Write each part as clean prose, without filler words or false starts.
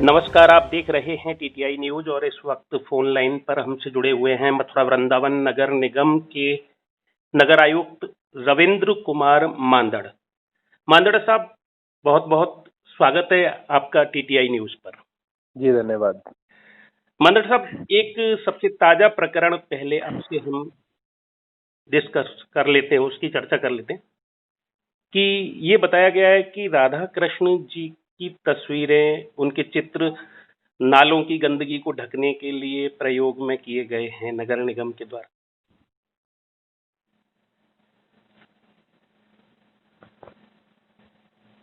नमस्कार, आप देख रहे हैं टीटीआई न्यूज और इस वक्त फोन लाइन पर हमसे जुड़े हुए हैं मथुरा वृंदावन नगर निगम के नगर आयुक्त रविंद्र कुमार मांदड़। मांदड़ साहब, बहुत बहुत स्वागत है आपका टीटीआई न्यूज पर। जी धन्यवाद। मांदड़ साहब, एक सबसे ताजा प्रकरण पहले आपसे हम डिस्कस कर लेते हैं, उसकी चर्चा कर लेते हैं कि ये बताया गया है कि राधा कृष्ण जी की तस्वीरें, उनके चित्र नालों की गंदगी को ढकने के लिए प्रयोग में किए गए हैं नगर निगम के द्वारा।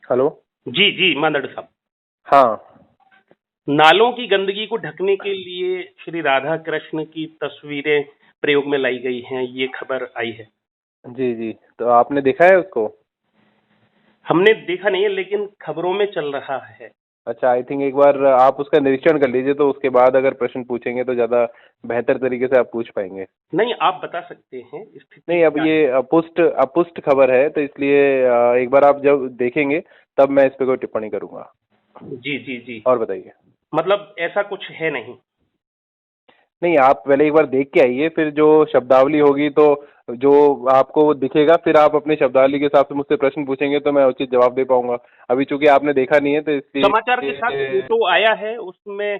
हेलो। जी जी मांदड़ साहब, हाँ नालों की गंदगी को ढकने के लिए श्री राधा कृष्ण की तस्वीरें प्रयोग में लाई गई हैं, ये खबर आई है। जी जी, तो आपने देखा है उसको? हमने देखा नहीं है, लेकिन खबरों में चल रहा है। अच्छा, आई थिंक एक बार आप उसका निरीक्षण कर लीजिए, तो उसके बाद अगर प्रश्न पूछेंगे तो ज़्यादा बेहतर तरीके से आप पूछ पाएंगे। नहीं, आप बता सकते हैं स्थिति नहीं, अब क्या ये है। अपुष्ट खबर है, तो इसलिए एक बार आप जब देखेंगे तब मैं इस पे कोई टिप्पणी करूंगा। जी जी जी, और बताइए। मतलब ऐसा कुछ है नहीं। नहीं, आप पहले एक बार देख के आइए, फिर जो शब्दावली होगी तो जो आपको दिखेगा, फिर आप अपनी शब्दावली के हिसाब से मुझसे प्रश्न पूछेंगे तो मैं उचित जवाब दे पाऊंगा। अभी चूंकि आपने देखा नहीं है तो समाचार के साथ इसलिए फोटो आया है, उसमें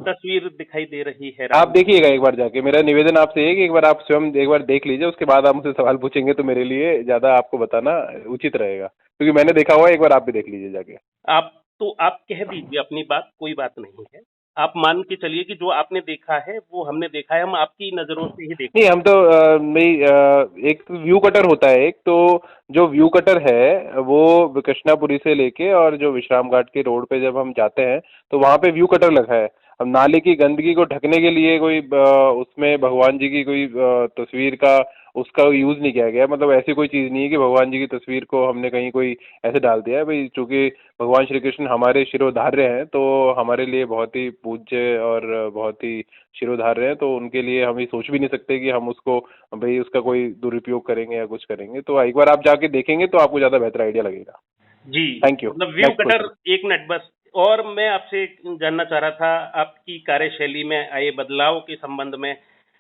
तस्वीर दिखाई दे रही है आप राधा। देखिएगा एक बार जाके। मेरा निवेदन आपसे है कि एक बार आप स्वयं एक बार देख लीजिए, उसके बाद आप मुझसे सवाल पूछेंगे तो मेरे लिए ज़्यादा आपको बताना उचित रहेगा, क्योंकि मैंने देखा हुआ है। एक बार आप भी देख लीजिए जाके। आप कह दीजिए अपनी बात, कोई बात नहीं है। आप मान के चलिए कि जो आपने देखा है वो हमने देखा है, हम आपकी नजरों से ही देख नहीं, रहे हम तो एक व्यू कटर होता है, एक तो जो व्यू कटर है वो कृष्णापुरी से लेके और जो विश्राम घाट के रोड पे जब हम जाते हैं तो वहाँ पे व्यू कटर लगा है। अब नाले की गंदगी को ढकने के लिए कोई उसमें भगवान जी की कोई तस्वीर का उसका यूज नहीं किया गया। मतलब ऐसी कोई चीज नहीं है कि भगवान जी की तस्वीर को हमने कहीं कोई ऐसे डाल दिया है। भाई, चूंकि भगवान श्री कृष्ण हमारे शिरोधार्य हैं, तो हमारे लिए बहुत ही पूज्य और बहुत ही शिरोधार्य हैं, तो उनके लिए हम ये सोच भी नहीं सकते कि हम उसको भाई उसका कोई दुरुपयोग करेंगे या कुछ करेंगे। तो एक बार आप जाके देखेंगे तो आपको ज्यादा बेहतर आइडिया लगेगा। जी। Thank you. मतलब व्यू नेक्स्ट कटर, क्वेश्चन। एक मिनट बस। और मैं आपसे जानना चाह रहा था आपकी कार्यशैली में आए बदलाव के संबंध में।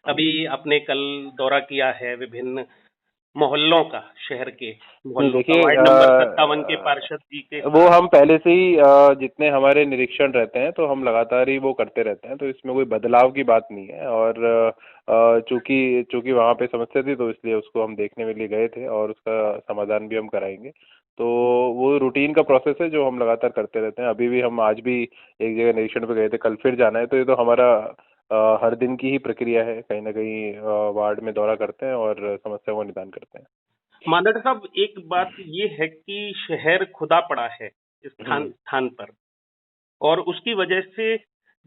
अभी आपने कल दौरा किया है विभिन्न मोहल्लों का, शहर के नहीं, मोहल्लों का, देखिए, वार्ड नंबर 57 के पार्षद जी के वो साथ। हम पहले से ही जितने हमारे निरीक्षण रहते हैं तो हम लगातार ही वो करते रहते हैं, तो इसमें कोई बदलाव की बात नहीं है। और चूंकि चूंकि वहाँ पे समस्या थी तो इसलिए उसको हम देखने के लिए गए थे और उसका समाधान भी हम कराएंगे। तो वो रूटीन का प्रोसेस है जो हम लगातार करते रहते हैं। अभी भी हम आज भी एक जगह निरीक्षण पे गए थे, कल फिर जाना है। तो ये तो हमारा हर दिन की ही प्रक्रिया है, कहीं ना कहीं वार्ड में दौरा करते हैं और समस्या का निदान करते हैं। मांदड़ साहब, एक बात ये है कि शहर खुदा पड़ा है स्थान हम्म। स्थान पर, और उसकी वजह से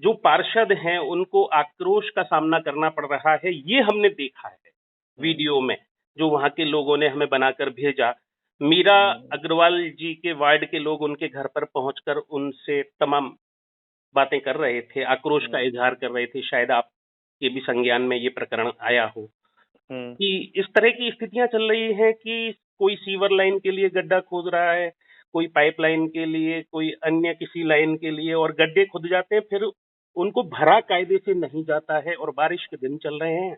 जो पार्षद हैं उनको आक्रोश का सामना करना पड़ रहा है, ये हमने देखा है हम्म। वीडियो में, जो वहां के लोगों ने हमें बनाकर भेजा। मीरा हम्म। अग्रवाल जी के वार्ड के लोग उनके घर पर पहुंचकर उनसे तमाम बातें कर रहे थे, आक्रोश का हम्म। इजहार कर रहे थे। शायद आपके भी संज्ञान में ये प्रकरण आया हो हम्म। कि इस तरह की स्थितियां चल रही हैं कि कोई सीवर लाइन के लिए गड्ढा खोद रहा है, कोई पाइपलाइन के लिए, कोई अन्य किसी लाइन के लिए, और गड्ढे खुद जाते हैं, फिर उनको भरा कायदे से नहीं जाता है। और बारिश के दिन चल रहे हैं,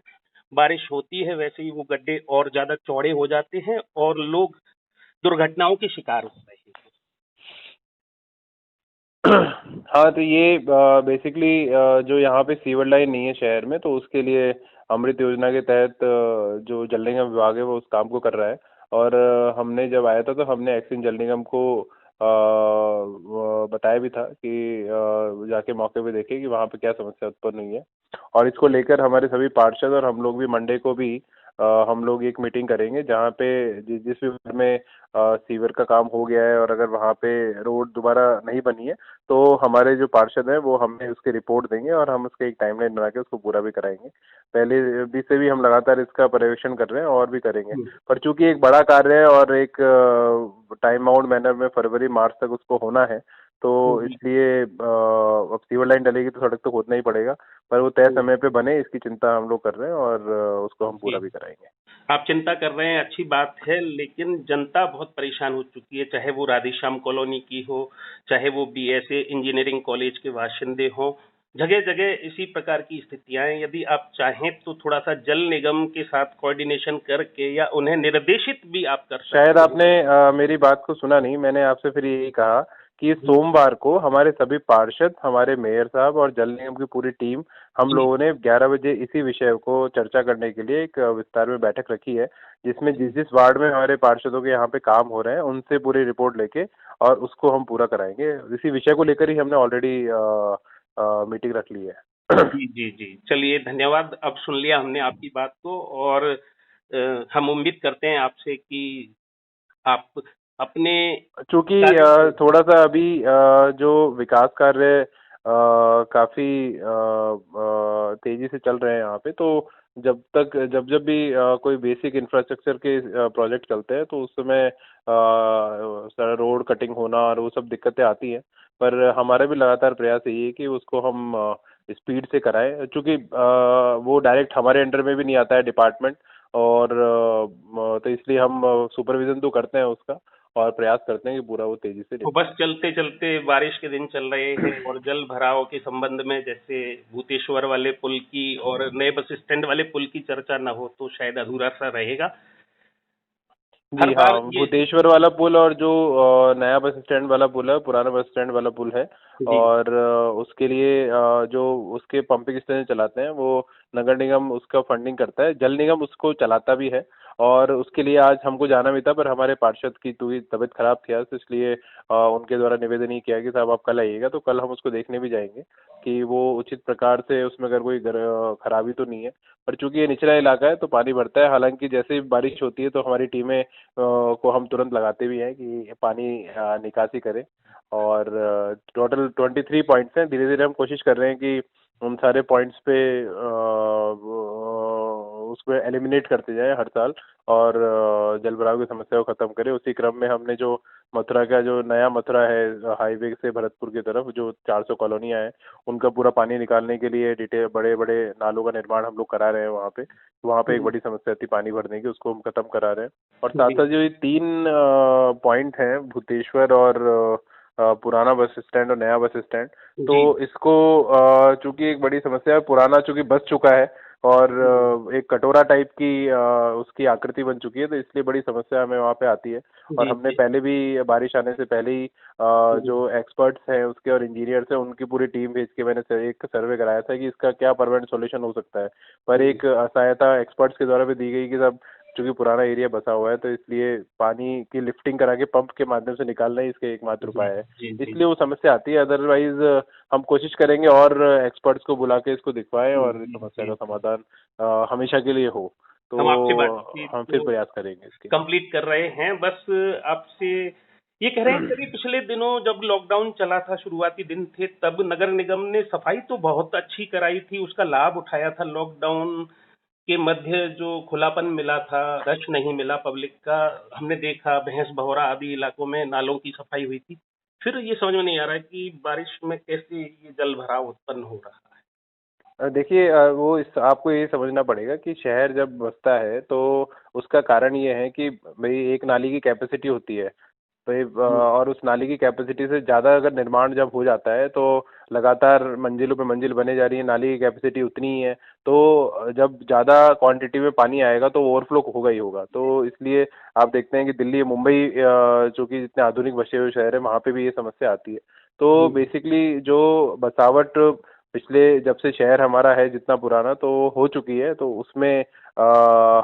बारिश होती है वैसे ही वो गड्ढे और ज्यादा चौड़े हो जाते हैं और लोग दुर्घटनाओं के शिकार हो रहे हैं। हाँ, तो ये बेसिकली जो यहाँ पे सीवर लाइन नहीं है शहर में, तो उसके लिए अमृत योजना के तहत जो जल निगम विभाग है वो उस काम को कर रहा है। और हमने जब आया था तो हमने एक्सिन जल निगम को वो बताया भी था कि जाके मौके पे देखे कि वहाँ पे क्या समस्या उत्पन्न हुई है। और इसको लेकर हमारे सभी पार्षद और हम लोग भी मंडे को भी हम लोग एक मीटिंग करेंगे, जहाँ पे जिस भी वार्ड में सीवर का काम हो गया है और अगर वहाँ पे रोड दोबारा नहीं बनी है तो हमारे जो पार्षद हैं वो हमें उसकी रिपोर्ट देंगे और हम उसके एक टाइमलाइन बना के उसको पूरा भी कराएंगे। पहले भी से भी हम लगातार इसका पर्यवेक्षण कर रहे हैं और भी करेंगे। पर चूंकि एक बड़ा कार्य है और एक टाइम बाउंड मैनर में फरवरी मार्च तक उसको होना है, तो जी इसलिए अब सीवर लाइन डलेगी तो सड़क तो खोदना ही पड़ेगा, पर वो तय समय पे बने इसकी चिंता हम लोग कर रहे हैं और उसको हम जी। पूरा भी कराएंगे। आप चिंता कर रहे हैं, अच्छी बात है, लेकिन जनता बहुत परेशान हो चुकी है, चाहे वो राधेश्याम कॉलोनी की हो, चाहे वो बीएसए इंजीनियरिंग कॉलेज के बाशिंदे हों, जगह-जगह इसी प्रकार की स्थितियां हैं। यदि आप चाहें तो थोड़ा-सा जल निगम के साथ कोऑर्डिनेशन करके या उन्हें निर्देशित भी आप कर शायद सकते आपने हैं। मेरी बात को सुना नहीं, मैंने आपसे फिर यही कहा कि जी, सोमवार को हमारे सभी पार्षद, हमारे मेयर साहब और जल निगम की पूरी टीम, हम जी, लोगों ने 11 बजे इसी विषय को चर्चा करने के लिए एक विस्तार में बैठक रखी है, जिसमें जिस जी। जिस वार्ड में हमारे पार्षदों के यहाँ पे काम हो रहे हैं उनसे पूरी रिपोर्ट लेके और उसको हम पूरा कराएंगे। इसी विषय को लेकर ही हमने ऑलरेडी मीटिंग रख ली है। जी, जी, जी। चलिए धन्यवाद, अब सुन लिया हमने आपकी बात को और हम उम्मीद करते हैं आपसे कि आप अपने चूंकि कार्यों को। थोड़ा सा अभी जो विकास कार्य काफी तेजी से चल रहे हैं यहाँ पे, तो जब जब भी कोई बेसिक इंफ्रास्ट्रक्चर के प्रोजेक्ट चलते हैं तो उस समय सारा रोड कटिंग होना और वो सब दिक्कतें आती हैं, पर हमारा भी लगातार प्रयास यही है कि उसको हम स्पीड से कराएं, क्योंकि वो डायरेक्ट हमारे अंडर में भी नहीं आता है डिपार्टमेंट, और तो इसलिए हम सुपरविजन तो करते हैं उसका और प्रयास करते हैं कि पूरा वो तेजी से तो निपटे। बस चलते-चलते बारिश के दिन चल रहे हैं और जल भराव के संबंध में जैसे भूतेश्वर वाले पुल की और नए बस स्टैंड वाले पुल की चर्चा न हो तो शायद अधूरा-सा रहेगा। हर जी बार हाँ, ये। भूतेश्वर वाला पुल और जो नया बस स्टैंड वाला पुल है, पुराना बस स्टैंड वाला पुल है, जी, और उसके लिए जो उसके पंपिंग स्टेशन चलाते हैं वो नगर निगम उसका फंडिंग करता है, जल निगम उसको चलाता भी है। और उसके लिए आज हमको जाना भी था, पर हमारे पार्षद की थोड़ी तबीयत खराब थी आज, तो इसलिए उनके द्वारा निवेदन ये किया कि साहब आप कल आइएगा, तो कल हम उसको देखने भी जाएंगे कि वो उचित प्रकार से उसमें अगर कोई खराबी तो नहीं है। पर चूंकि ये निचला इलाका है तो पानी भरता है, हालांकि जैसे ही बारिश होती है तो हमारी टीमें को हम तुरंत लगाते भी हैं कि पानी निकासी करें। और टोटल 23 पॉइंट्स हैं, धीरे धीरे हम कोशिश कर रहे हैं कि उन सारे पॉइंट्स पे उसको एलिमिनेट करते जाएं हर साल, और जल भराव की समस्या को खत्म करें। उसी क्रम में हमने जो मथुरा का जो नया मथुरा है हाईवे से भरतपुर की तरफ जो 400 कॉलोनियां हैं, उनका पूरा पानी निकालने के लिए डिटेल बड़े बड़े नालों का निर्माण हम लोग करा रहे हैं वहाँ पे। वहाँ पे एक जी, बड़ी समस्या थी पानी भरने की, उसको हम खत्म करा रहे हैं। और साथ जी, साथ जो ये तीन पॉइंट हैं, भूतेश्वर और पुराना बस स्टैंड और नया बस स्टैंड, तो जी, इसको चूंकि एक बड़ी समस्या है, पुराना चूंकि बस चुका है और जी, एक कटोरा टाइप की उसकी आकृति बन चुकी है, तो इसलिए बड़ी समस्या हमें वहाँ पे आती है। और जी, हमने जी, पहले भी बारिश आने से पहले ही जी, जो एक्सपर्ट्स हैं उसके और इंजीनियर्स हैं उनकी पूरी टीम भेज के मैंने एक सर्वे कराया था कि इसका क्या परमानेंट सॉल्यूशन हो सकता है। पर जी, एक सहायता एक्सपर्ट्स के द्वारा भी दी गई कि सब चूंकि पुराना एरिया बसा हुआ है तो इसलिए पानी की लिफ्टिंग करा के पंप के माध्यम से निकालना ही इसका एकमात्र जी, उपाय है। जी, जी, इसलिए वो समस्या आती है, अदरवाइज हम कोशिश करेंगे और एक्सपर्ट्स को बुला के इसको दिखवाएं और इस जी, समस्या जी, का जी। समाधान हमेशा के लिए हो। हम आपसे तो बातचीत हम फिर प्रयास करेंगे इसके लिए। कंप्लीट कर रहे हैं, बस आपसे ये कह रहे हैं कि अभी पिछले दिनों जब लॉकडाउन चला था, शुरुआती दिन थे, तब नगर निगम ने सफाई तो बहुत अच्छी कराई थी, उसका लाभ उठाया था। लॉकडाउन के मध्य जो खुलापन मिला था, रश नहीं मिला पब्लिक का, हमने देखा भैंस भौरा आदि इलाकों में नालों की सफाई हुई थी। फिर ये समझ में नहीं आ रहा है कि बारिश में कैसे ये जल भराव उत्पन्न हो रहा है। देखिए वो इस आपको ये समझना पड़ेगा कि शहर जब बसता है तो उसका कारण ये है कि भाई एक नाली की कैपेसिटी होती है, तो जी, और उस नाली की कैपेसिटी से ज़्यादा अगर निर्माण जब हो जाता है तो लगातार मंजिलों पे मंजिल बने जा रही है, नाली की कैपेसिटी उतनी ही है, तो जब ज़्यादा क्वांटिटी में पानी आएगा तो ओवरफ्लो होगा ही होगा। तो इसलिए आप देखते हैं कि दिल्ली मुंबई जो कि जितने आधुनिक बसे हुए शहर है वहाँ पे भी ये समस्या आती है। तो जी, बेसिकली जो बसावट पिछले जब से शहर हमारा है जितना पुराना तो हो चुकी है, तो उसमें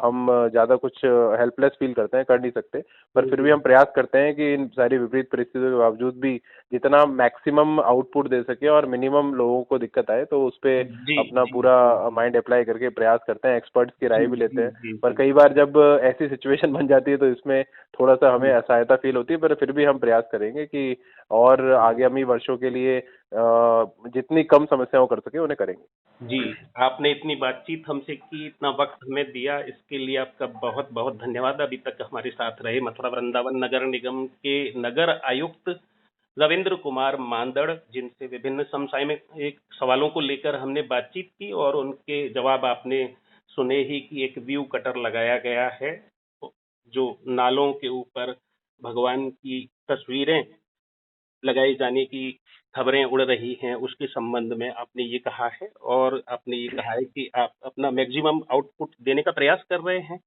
हम ज़्यादा कुछ हेल्पलेस फील करते हैं, कर नहीं सकते। पर फिर भी जी, हम प्रयास करते हैं कि इन सारी विपरीत परिस्थितियों के बावजूद भी जितना मैक्सिमम आउटपुट दे सके और मिनिमम लोगों को दिक्कत आए, तो उस पे जी, अपना जी, पूरा जी, जी, माइंड अप्लाई करके प्रयास करते हैं, एक्सपर्ट्स की जी, राय भी लेते जी, हैं। जी, पर जी, कई बार जब ऐसी सिचुएशन बन जाती है तो इसमें थोड़ा सा हमें जी, असहायता फील होती है, पर फिर भी हम प्रयास करेंगे कि और आगामी वर्षों के लिए जितनी कम समस्याओं कर सके उन्हें करेंगे। जी, आपने इतनी बातचीत हमसे की, इतना वक़्त हमें दिया, इसके लिए आपका बहुत-बहुत धन्यवाद। अभी तक हमारे साथ रहे मथुरा वृंदावन नगर निगम के नगर आयुक्त रविंद्र कुमार मांदड़, जिनसे विभिन्न समसामयिक सवालों को लेकर हमने बातचीत की और उनके जवाब आपने सुने ही कि एक व्यू कटर लगाया गया है जो नालों के ऊपर भगवान की तस्वीरें लगाए जाने की खबरें उड़ रही हैं उसके संबंध में आपने ये कहा है और आपने ये कहा है कि आप अपना मैक्सिमम आउटपुट देने का प्रयास कर रहे हैं।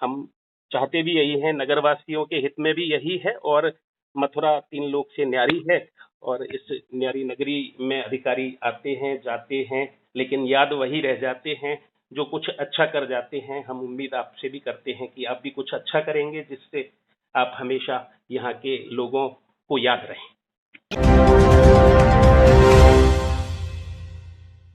हम चाहते भी यही हैं, नगरवासियों के हित में भी यही है और मथुरा 3 लोक से न्यारी है और इस न्यारी नगरी में अधिकारी आते हैं, जाते हैं, लेकिन याद वही रह जाते हैं जो कुछ अच्छा कर जाते हैं। हम उम्मीद आपसे भी करते हैं कि आप भी कुछ अच्छा करेंगे जिससे आप हमेशा यहाँ के लोगों को याद रहें।